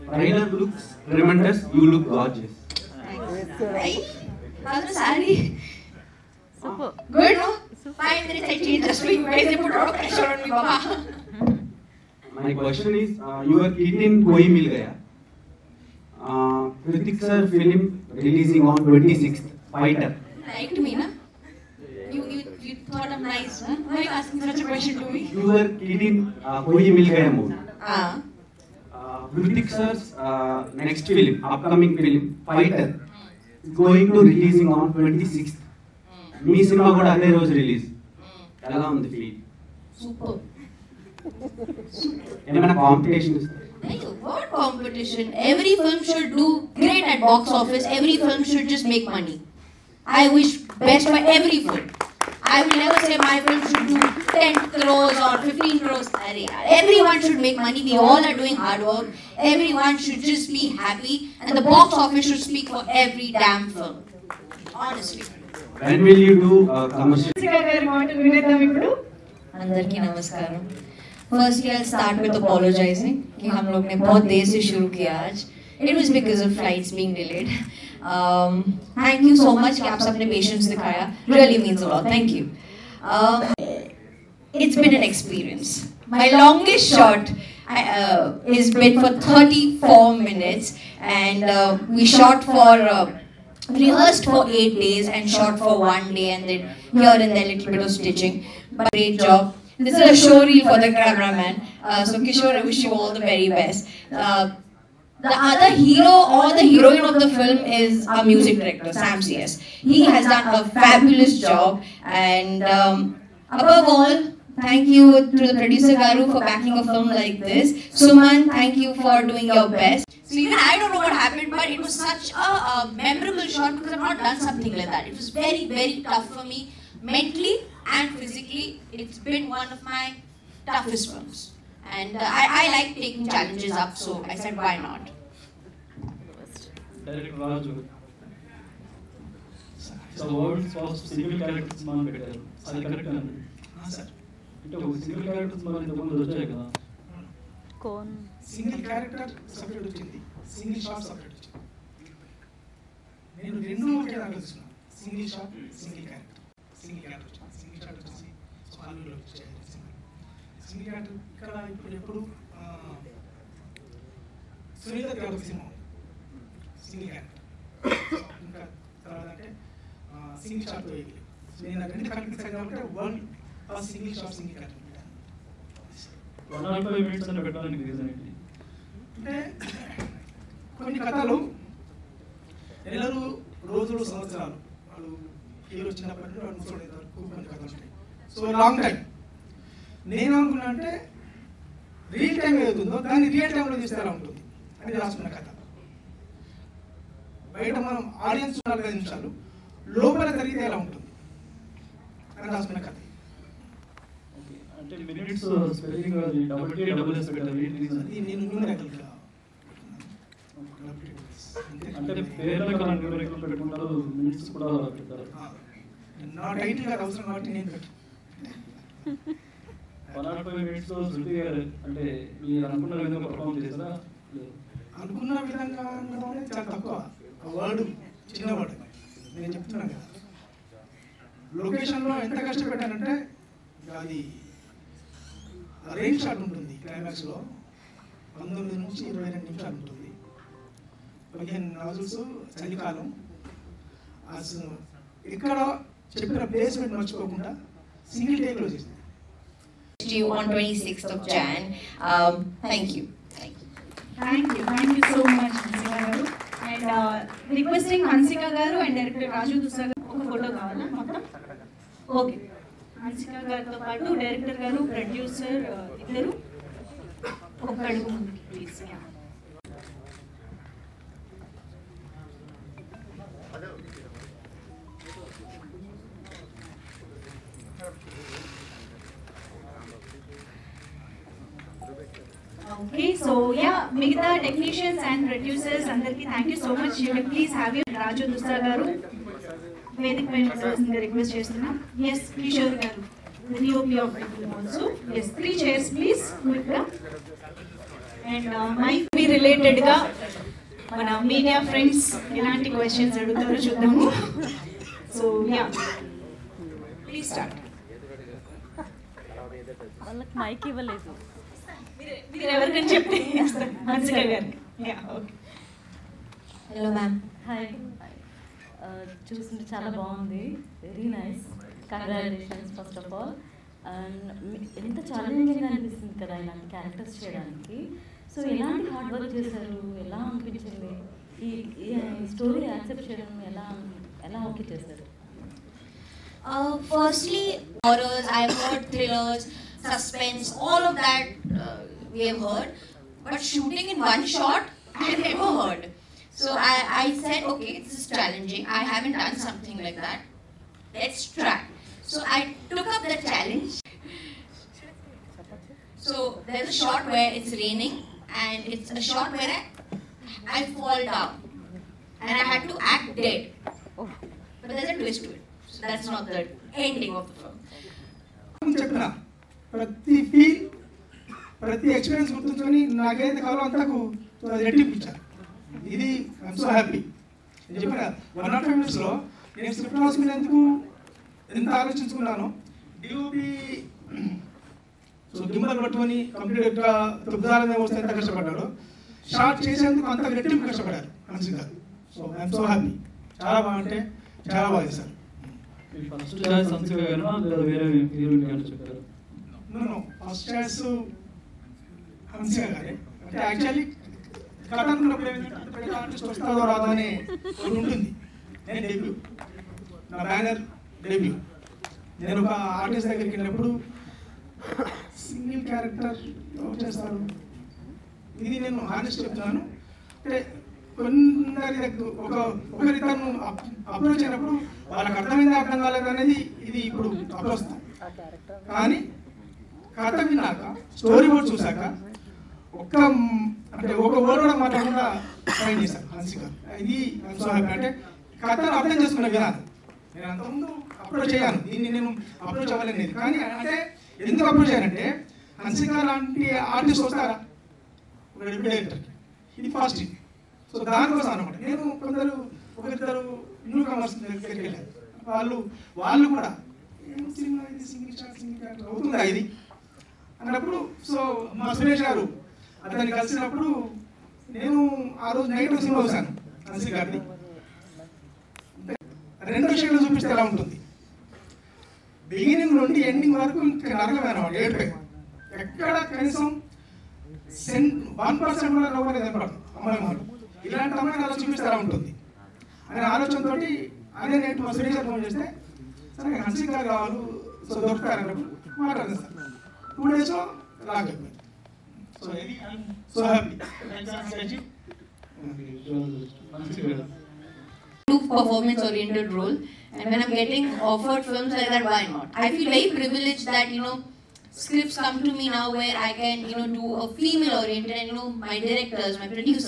Trailer looks tremendous. You look gorgeous. Right? How's the saree? Super. Good, no? 5 minutes I changed just for you guys. They put a lot of pressure on me, Baba. My question is, your kid in Koi Mil Gaya. Hrithik sir film releasing on 26th. Fighter. Liked me, na? You thought I'm nice, huh? Why are you asking such a question to me? Your kid in Koi Mil Gaya movie. Ah. Hrithik sir's next film, upcoming film, Fighter, is going to releasing on 26th. Me cinema కూడా అదే రోజు release. ఎలా ఉంది feel? Super. ఏమైనా competition ఇస్తారు? What competition? Every film should do great at box office. Every film should just make money. I wish best for every film. I will never say my film should do 10 crores or 15 crores. Everyone should make money. We all are doing hard work. Everyone should just be happy. And the box office should speak for every damn film. Honestly. When will you do commercial? अंदरकी नमस्कार. Firstly, I'll start with apologizing कि हम लोग ने बहुत देर से शुरू किया आज. It was because of flights being delayed. Thank you so much कि आप सबने patience दिखाया. Really means a lot. Thank you. It's been an experience. My longest shot is been for 34 minutes, and we shot for. Rehearsed for 8 days and shot for 1 day, and then here and there little bit of stitching. But great job. This is a show reel for the cameraman. So Kishore, I wish you all the very best. The other hero or the heroine of the film is our music director, Sam CS. He has done a fabulous job, and above all, thank you to the producer Garu for backing a film like this. Suman, thank you for doing your best. So even I don't know what happened, but it was such a memorable shot because I've not done something like that. It was very, very tough for me, mentally and physically. It's been one of my toughest films. And I like taking challenges up, so I said, why not? Director Raju. The world's first single character man పెట్టారు. అది correct అండి. Sir అంటే ఒక single characters మన ఇంతకుముందు వచ్చాయి కదా. Single character separate వచ్చింది, సింగిల్ షాట్ సపరేట్ వచ్చింది. నేను రెండు ఒకే దాంట్లో తీసుకున్నాను. సింగిల్ షాట్, సింగిల్ క్యారెక్టర్ వచ్చింది. సింగిల్ షాట్ వచ్చేసి హాలీవుడ్లో వచ్చాయి. సింగిల్ క్యారెక్టర్ ఇక్కడ ఎప్పుడు సునీత గారు సినిమా సింగిల్ క్యారెక్టర్. ఇంకా తర్వాత అంటే సింగిల్ షాట్ వేయాలి. నేను రెండు కనిపించాను కాబట్టి one single shot, single character. 105 minutes అని పెట్టడానికి రీజన్ ఏంటి? అంటే కొన్ని కథలు నెలలు, రోజులు, సంవత్సరాలు వాళ్ళు హీరో చిన్నప్పటి నుండి వాళ్ళు ముసలి వరకు కొన్ని కథలు ఉంటాయి. So long time. నేను అనుకున్నా అంటే రియల్ టైం ఏదవుతుందో దాన్ని రియల్ టైంలో తీస్తే ఎలా ఉంటుంది అని రాసుకున్న కథ. బయట మనం ఆడియన్స్ 4-5 నిమిషాలు, లోపల జరిగితే ఎలా ఉంటుంది అని రాసుకున్న కథ. అంటే మినిట్స్ స్పెల్లింగ్ అది డబుల్ ఎస్ పెట్టాలి. ఏంటి రీజన్? అది నేను న్యూమరికల్గా అంటే పేర్లకు అలాంటి న్యూమరికల్ పెట్టుకుంటారు, మినిట్స్ కూడా పెడతారు. నా టైటిల్ గారు అవసరం కాబట్టి నేను పెట్టాను. 105 minutes శృతి గారు అంటే మీరు అనుకున్న విధంగా పర్ఫామ్ చేస్తారా? అనుకున్న విధంగా అనేది చాలా తక్కువ. వర్డ్ చిన్న వర్డ్ నేను చెప్తున్నాను కదా. లొకేషన్లో ఎంత కష్టపెట్టానంటే అది రేంజ్ షాట్ ఉంటుంది. క్లైమాక్స్లో 19 నుంచి 22 నిమిషాలు ఉంటుంది. 15 రోజులు చలికాలం. అసలు ఇక్కడ చెప్పిన ప్లేస్మెంట్ మర్చిపోకుండా సింగిల్ టేక్లో చేసింది. On 26th of Jan. Thank you. Thank you so much, Hansika garu. And requesting Hansika garu and director Raju Dusra garu oka photo kavala mottam. Okay. Hansika garu to paatu director garu, producer iddaru oka adugu munduki please. Yeah. Okay, so yeah, Migta technicians and producers, andarki thank you so much. You may please have your Raju Dusra garu. Vedic Pain request chestunna. Yes, Kishore garu. the DOP of the film also. Yes, 3 chairs please, quickly. And might be related ga mana media friends elanti questions adugutaru chudamu. So yeah, please start. వాళ్ళకి mic ఇవ్వలేదు. మీరు ఎవరికైనా చెప్తే హన్సిక గారు. Yeah okay. Hello ma'am. Hi. చూస్తుంటే చాలా బాగుంది, very nice, congratulations first of all. And ఎంత ఛాలెంజింగ్ అనిపిస్తుంది కదా ఇలాంటి క్యారెక్టర్స్ చేయడానికి. సో ఎలాంటి హార్డ్ వర్క్ చేశారు, ఎలా అనిపించింది ఈ స్టోరీ యాక్సెప్ట్ చేయడం, ఎలా ఓకే చేశారు? Firstly, horrors, I've heard thrillers, suspense, all of that we have heard. But shooting in one shot, I've never heard. So I said, okay, this is challenging. I haven't done something like that. Let's try. So I took up the challenge. So there's a shot where it's raining, and it's a shot where I fall down, and I had to act dead. But there's a twist to it. So that's not the ending of the film. చెప్పిన ప్రతి experience గుర్తుంచుకొని నాకైతే కావాలో అంతకు రెట్టిపించాను. ఇది I'm so happy. నేను చెప్పిన 105 minutesలో నేను స్క్రిప్ట్ రాసుకునేందుకు ఎంత ఆలోచించుకున్నానో, డిఓపి సో గింబల్ పట్టుకొని కంప్లీట్గా తుబ్దాలని వస్తే ఎంత కష్టపడ్డాడో, షార్ట్ చేసేందుకు అంత రెట్టింపు కష్టపడారు మంచిగా. So I'm so happy. చాలా బాగుంటే చాలా బాగా చేశారు. ఫస్ట్ చాయిస్ హన్సిక గారు లేదా వేరే హీరోయిన్ గారు చెప్పారు? ఫస్ట్ చాయిస్ హన్సిక గారే. అంటే యాక్చువల్లీ కథ అనుకున్నప్పుడు ఏమైందంటే ఆర్టిస్ట్ వస్తాదో రాదో అని ఒకటి ఉంటుంది. నేను డెబ్యూ, నా బ్యానర్ డెబ్యూ. నేను ఒక ఆర్టిస్ట్ దగ్గరికి వెళ్ళినప్పుడు సింగిల్ క్యారెక్టర్ ఎవరు చేస్తారు, ఇది నేను హానెస్ట్ చెప్తున్నాను. అంటే ఒకరిద్దరు అప్రోచ్ అయినప్పుడు వాళ్ళకి అర్థమైంది అర్థం కాలేదు అనేది ఇది ఇప్పుడు అప్రోస్తాం. కానీ కథ విన్నాక, స్టోరీ బోర్డ్ చూసాక ఒక వర్డ్ కూడా మాట్లాడకుండా ట్రైన్ చేశాను హన్సిక. ఇది సో హ్యాపీ. అంటే కథను అర్థం చేసుకునే విధానం నేను అంతకుముందు అప్రోచ్ అయ్యాను, దీన్ని నేను అప్రోచ్ అవ్వలేదు. కానీ అంటే ఎందుకు అప్రోచ్ అయ్యానంటే, హన్సిక లాంటి ఆర్టిస్ట్ వస్తారా ఒక డెబ్యూ డైరెక్టర్కి, ఇది ఫస్ట్. సో దానికోసం అనమాట నేను ఒకరిద్దరు న్యూ కమర్స్ దగ్గరికి వెళ్ళాను. వాళ్ళు కూడా సినిమా ఇది సింగిల్ క్యారెక్టర్ అవుతుందా ఇది అన్నప్పుడు, సో మా సురేష్ గారు అతన్ని కలిసినప్పుడు నేను ఆ రోజు నెగిటివ్ సినిమా చూశాను హన్సిక గారిది. 2 షేడ్లు చూపిస్తే ఎలా ఉంటుంది, బిగినింగ్ నుండి ఎండింగ్ వరకు నరకమైన ఏడుపై ఎక్కడ కనీసం 1% కూడా నవ్వలేదు అనమాట. అమ్మాయి మాట ఇలాంటి అమ్మాయిని అలా చూపిస్తే ఎలా ఉంటుంది అనే ఆలోచనతో అదే నేను మా సురేష్ గారు ఫోన్ చేస్తే, సరే హన్సిక గారు కావాలి, సో దొరుకుతారన్నప్పుడు మాట్లాడదు సార్. 2 daysలో రాకపోయింది. సో ఇది so happy. Do performance-oriented role, and when I'm getting offered films like that, why not? I feel very privileged that scripts come to me now where I can do a female-oriented, and my directors, my producers.